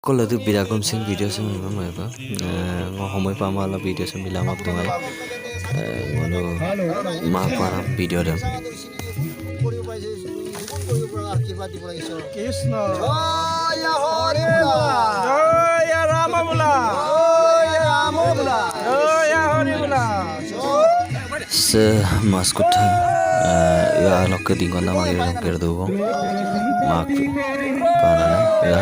Kalau itu birakum sing video sing memang apa ngomong pamala video sing bilang waktu ngai ngono mak para video dan Krishna Jaya Hare Bula Jaya Rama Bula Jaya Rama Bula Jaya Hari Bula se maskut ya alok ke dingon nama kira kira tuh mak panana ya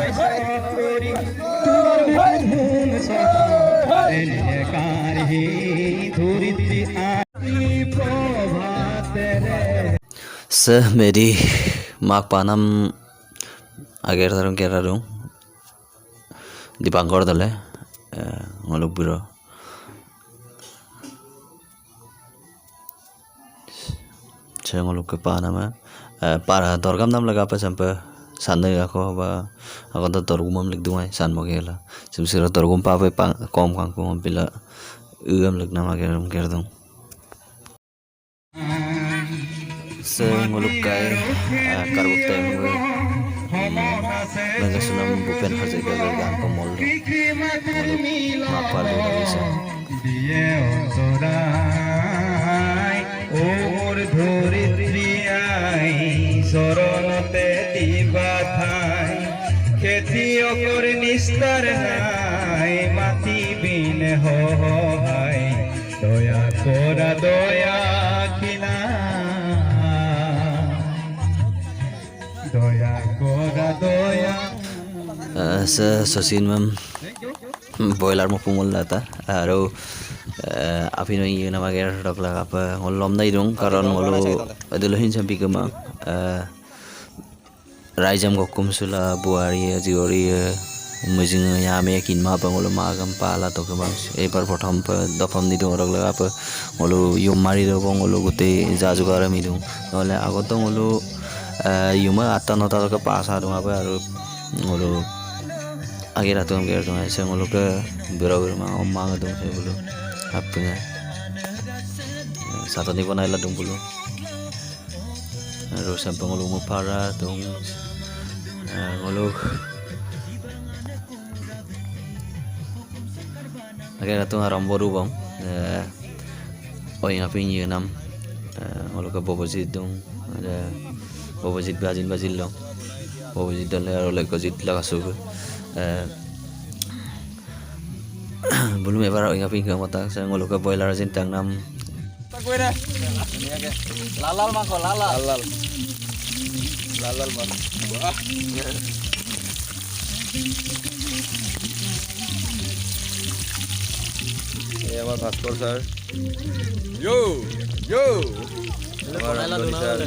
se meri mak panam agar tarung kira dong di Bangkor dale ngolok biro saya ngolok ke panama para torgam nam laga apa sampai sana aku apa aku tuh torgum lik dumai san mo gela sebesar torgum pa apa kom kangku bila lik nama kira dong ngolok kai karbuk tay mo laga sunam bupen hasil gagal dan pemol mapal dulu bisa ওর ধরিত্রী আই শরণতে দিবাথাই খেতিয়কর নিস্তার নাই মাটি bin হয় দয়া করা দয়া কিনা দয়া করা দয়া sosin mam boiler mo pumul lata aro api no yun na mager rok la apa ngolom nai dong karon ngolo adulo hin sampi kema raijam gokum sula buari jiori mujing ya me kin ma pa ngolo ma gam pala to kema ebar prothom pa dofam ni dong rok la apa ngolo yum mari do ngolo gote jaju gara mi dong nole agot ngolo yuma atta nota ka pasa dong apa aro ngolo akhirnya tuh nggak tuh saya ngelu ke biro mah omang tuh saya bulu apanya satu nih pun ada dong bulu terus sampai ngelu mau parah tuh ngelu akhirnya tuh ngaram baru bang oh yang apa ini enam ngelu ke bobojit dong ada bobojit bazil dong bobojit dan oleh kozit lah kasut belum ya para ingat pinggang mata saya ngolok ke boiler sintang nam Lalal mah kok lalal mah wah ये हमारे Bhaskar sir Yo Yo हमारा rangoli sir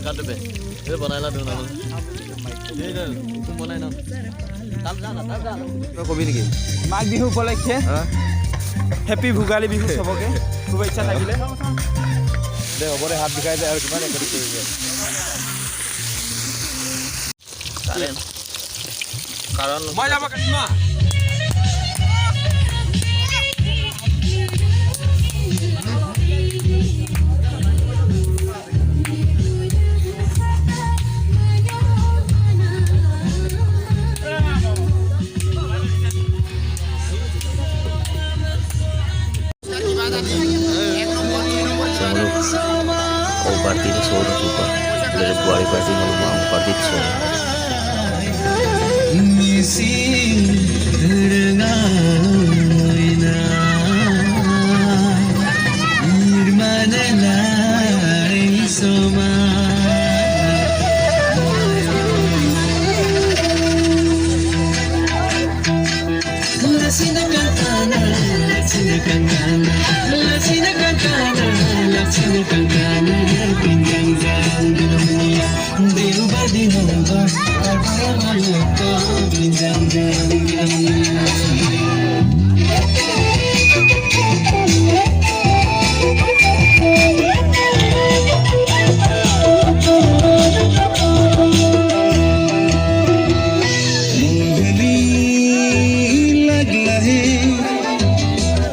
कभी नहीं মাঘ বিহু উপলক্ষে happy Bhogali Bihu চবকে শুভেচ্ছা থাকিলে दे हमारे हाथ दिखाई दे और कितना करी karon Mau apa Krisma oh party itu solo super dari buari party ngelu mau party itu solo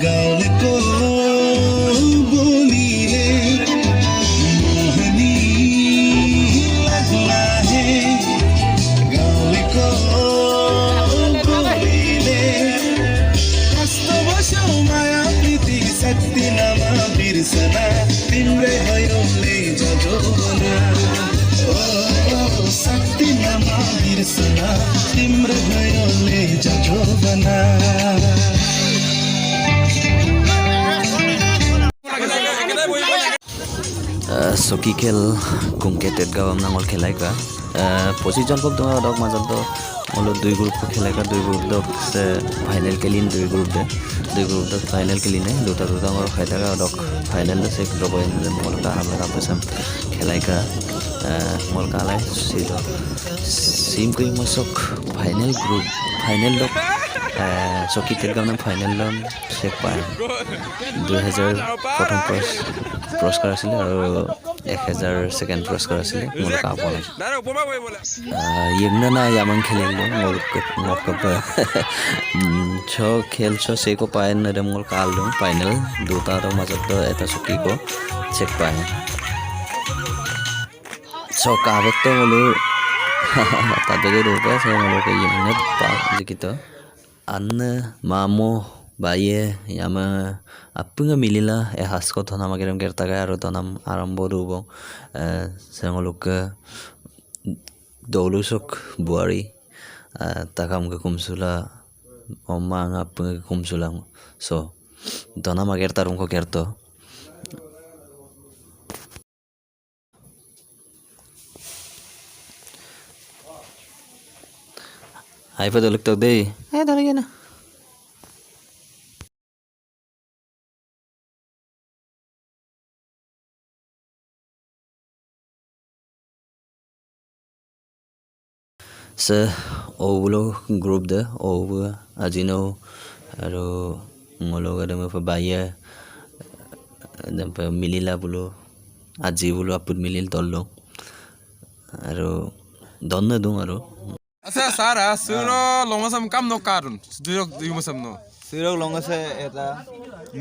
गाल को बोली रे Soki khel kungketet gawam nangol khelai ka 25 John dong dok mazat do olo dui group ko khelai ka dui group dok se final kelin dui group dok final kelin ne duta ngor khaita ka dok final se roboin mol ka hamla pasam khelai ka mol ka lai silo sim koi mosok final group final dok Soki tel gam final lom sek pa 2000 prothom পুরস্কার আছিল আর 1000 second পুরস্কার আছিল মোর কাপন ইমনা না ইয়ামান খেলিলো মোর মকব ছ খেল ছ সেকো পায় না রে মোর কাললো ফাইনাল দুটার মাজত এটা চকি কো চেক পায় ছ কাবত তো মোলো তাদেগে রূপে সে মোলো কে ইমনে পা জিকিতো আন্ন মামো Baye yama apunga milila hasko thonam ageram gertaga aro tonam arambo rubo sengoluk dolusok buari takam ke kumsula omma apunga kumsula so tonam agertarum ko gerto hai pa doluk tok dei dalage na se ovulo group de ovu ajino aro ngolo gade me pa baye dem pa milila bulo aji bulo apud milil tollo aro donne dung aro asa sara suno longasam kam no karun durok yumasam no Sirok longase eta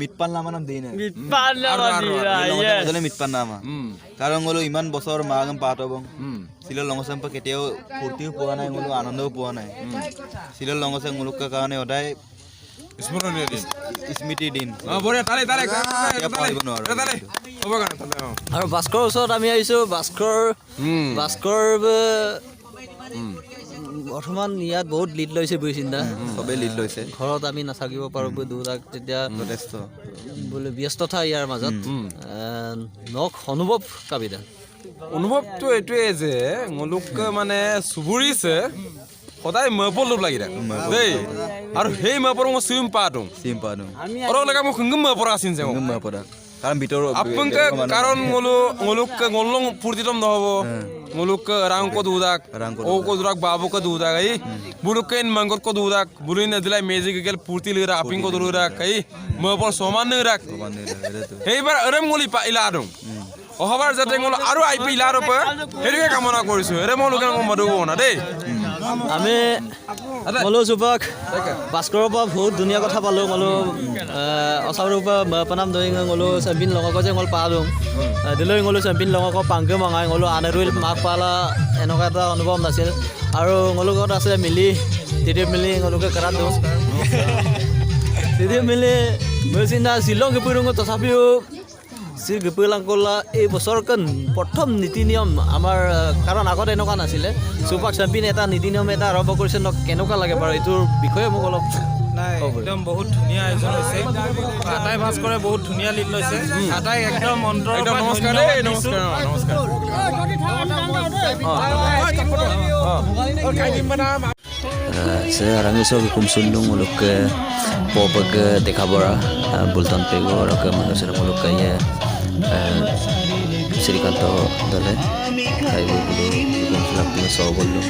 mitpan nama nam dine. Mitpan nama dina. Yes. Jale mitpan nama. Karena ngolo iman bosor magam pato bong. Silo longosam pa keteo furti puwa nai ngolo anando puwa nai. Silo longosam ngolo ka karane odai smrone din smriti din. Bore tale Tale. Oba kan tale. আৰু ভাস্কৰ ওচৰত আমি আহিছো ভাস্কৰ বৰ্তমান ইয়াত বহুত lead লৈছে বুজিছিন্দা সবে lead লৈছে ঘৰত আমি নাথাকিব পাৰো দুটাক তেতিয়া যথেষ্ট বোলে ব্যস্ততা ইয়াৰ মাজত নক অনুভৱ কাবিদা অনুভৱটো এটোৱে যে ngoluk মানে চুবুৰিছে সদায় মপল লোক লাগি দেই আৰু সেই মপৰ মই চিম পাটো আৰু লগা মই খুঙ্গম মপৰ আছিন যে মপৰা কাৰণ ভিতৰ আপংকে কাৰণ ngoluk ngolong ফূৰ্তিতম নহব ngoluk rang ko dudak o ko dudak babu ko dudak ai buluken mangot ko dudak bulin dilai magic gel purti lira aping ko dudak ai mopor soman rak heibar arem ngoli pa iladum ohabar jate ngol aru ai pi ilaro pa herike kamona korisu ere moluken ko madu na dei আমি মলো যুৱক ভাস্কৰৰ পৰা বহুত ধুনীয়া কথা পালোঁ মলো অচাৰৰ পৰা পানাম দৈ গ'লো চেম্পিয়ন লগক যে গ'ল পালোঁ দিলৈ গ'লো চেম্পিয়ন লগক পাংকে মঙাই গ'লো আনেৰুল মাক পালা এনেকুৱা এটা অনুভৱ নাছিল আৰু গ'লো ঘৰত আছে মিলি তেতিয়া মিলি গ'লোকে কৰাত দিওঁ তেতিয়া মিলি মই চিন্তা শ্বিলং গৈ তথাপিও শ্ৰী গীপুলাংকলা এই বছৰখন প্ৰথম নীতি নিয়ম আমাৰ কাৰণ আগত এনেকুৱা নাছিলে চুপাৰ চেম্পিয়ন এটা নীতি নিয়ম এটা আৰম্ভ কৰিছে ন কেনেকুৱা লাগে বাৰু এইটোৰ বিষয়ে মোক অলপ একদম বহুত ধুনীয়া আয়োজন হৈছে আটাই ভাস্কৰে বহুত ধুনীয়া লিড লৈছে আটাই একদম অন্তৰ নমস্কাৰ দেই নমস্কাৰ sekarang iso kum sulung muluk ke popag dekabora bultan pego ke manusia muluk kaya Sri Kanto dale kayu bulu kum sulap punya so bulu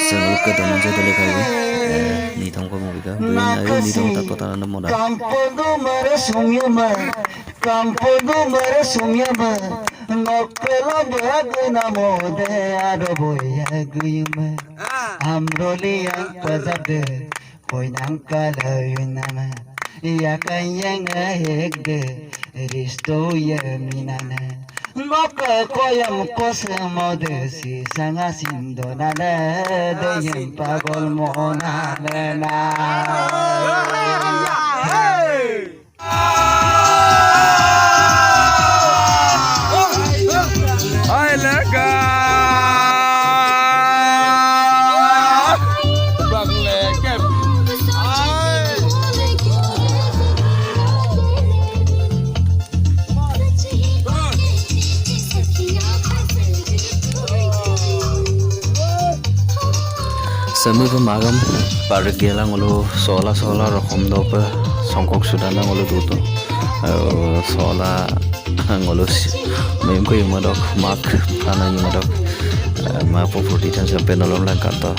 sebelum ke dalam saya dale kayu ni tong ko mubika buin ayo ni tong tak total anda moda Campo mare sumyama nokela bagna mode adoboya guyuma amroliya kazade koinang kalayunama yakayanga hegde risto yaminana Ngoke koyam kose modesi sanga sindo nane deyem pagol mona nena. Ay lega. Bang lekep. Semi pemagam pargela ngolo sola rokom dope songkok sudana ngolo duto sola ngolo mem ko yumadok mak ana yumadok ma popurti tan sampai nolong lang kanto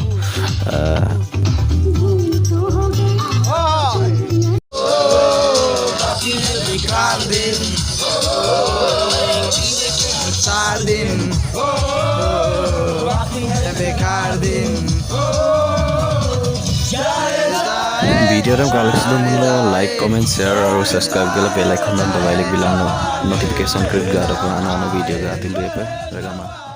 video ram kalau sudah mulai like, comment, share, और subscribe के लिए bell icon दबाइले बिलानो notification कर गारो को आना video का आती है पे रगामा